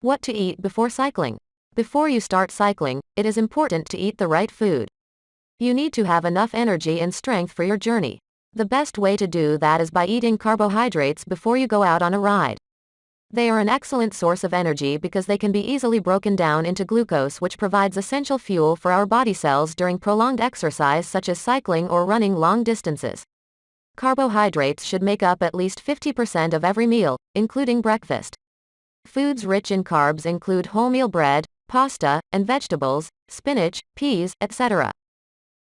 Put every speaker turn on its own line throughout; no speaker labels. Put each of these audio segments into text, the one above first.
What to eat before cycling. Before you start cycling, it is important to eat the right food. You need to have enough energy and strength for your journey. The best way to do that is by eating carbohydrates before you go out on a ride. They are an excellent source of energy because they can be easily broken down into glucose, which provides essential fuel for our body cells during prolonged exercise such as cycling or running long distances. Carbohydrates should make up at least 50% of every meal, including breakfast. Foods rich in carbs include wholemeal bread, pasta, and vegetables, spinach, peas, etc.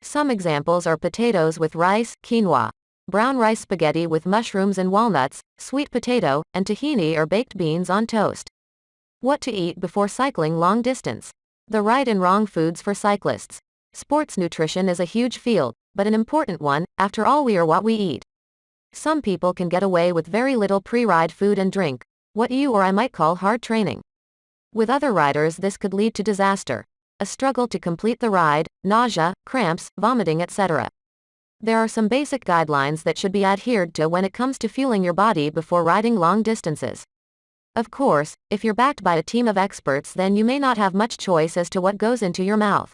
Some examples are potatoes with rice, quinoa, brown rice spaghetti with mushrooms and walnuts, sweet potato, and tahini or baked beans on toast. What to eat before cycling long distance. The right and wrong foods for cyclists. Sports nutrition is a huge field, but an important one. After all, we are what we eat. Some people can get away with very little pre-ride food and drink, what you or I might call hard training. With other riders, this could lead to disaster. A struggle to complete the ride, nausea, cramps, vomiting, etc. There are some basic guidelines that should be adhered to when it comes to fueling your body before riding long distances. Of course, if you're backed by a team of experts, then you may not have much choice as to what goes into your mouth.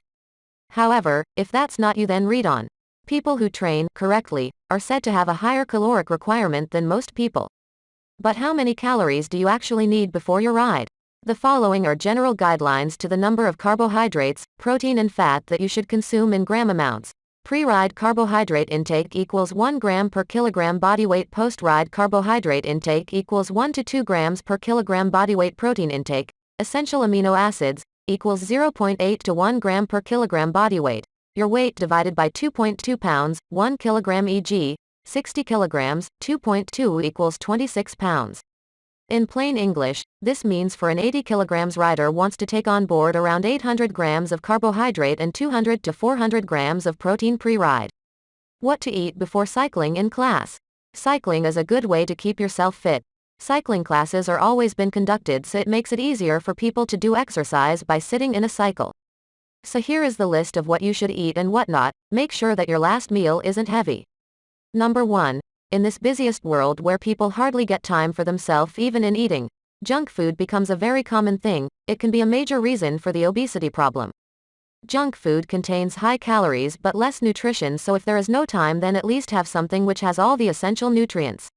However, if that's not you, then read on. People who train correctly are said to have a higher caloric requirement than most people. But how many calories do you actually need before your ride? The following are general guidelines to the number of carbohydrates, protein and fat that you should consume in gram amounts. Pre-ride carbohydrate intake equals 1 gram per kilogram body weight. Post-ride carbohydrate intake equals 1 to 2 grams per kilogram body weight. Protein intake, essential amino acids, equals 0.8 to 1 gram per kilogram body weight. Your weight divided by 2.2 pounds, 1 kilogram, e.g., 60 kilograms, 2.2 equals 26 pounds. In plain English, this means for an 80 kilograms rider wants to take on board around 800 grams of carbohydrate and 200 to 400 grams of protein pre-ride. What to eat before cycling in class. Cycling is a good way to keep yourself fit. Cycling classes are always been conducted, so it makes it easier for people to do exercise by sitting in a cycle. So here is the list of what you should eat and what not. Make sure that your last meal isn't heavy. Number 1. In this busiest world where people hardly get time for themselves even in eating, junk food becomes a very common thing. It can be a major reason for the obesity problem. Junk food contains high calories but less nutrition, so if there is no time, then at least have something which has all the essential nutrients.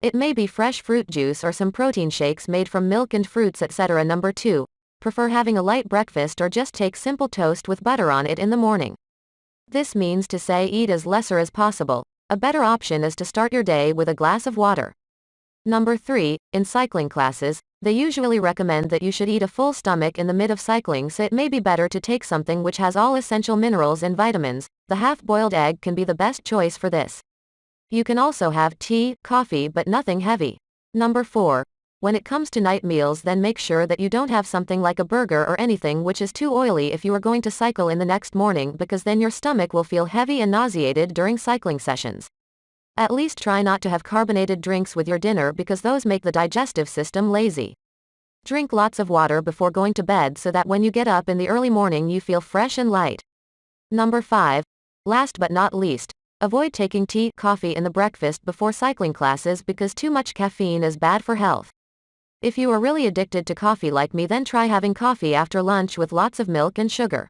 It may be fresh fruit juice or some protein shakes made from milk and fruits, etc. Number 2. Prefer having a light breakfast or just take simple toast with butter on it in the morning. This means to say eat as lesser as possible. A better option is to start your day with a glass of water. Number 3. In cycling classes, they usually recommend that you should eat a full stomach in the mid of cycling, so it may be better to take something which has all essential minerals and vitamins. The half-boiled egg can be the best choice for this. You can also have tea, coffee, but nothing heavy. Number 4. When it comes to night meals, then make sure that you don't have something like a burger or anything which is too oily if you are going to cycle in the next morning, because then your stomach will feel heavy and nauseated during cycling sessions. At least try not to have carbonated drinks with your dinner, because those make the digestive system lazy. Drink lots of water before going to bed so that when you get up in the early morning you feel fresh and light. Number 5. Last but not least, avoid taking tea, coffee in the breakfast before cycling classes, because too much caffeine is bad for health. If you are really addicted to coffee like me, then try having coffee after lunch with lots of milk and sugar.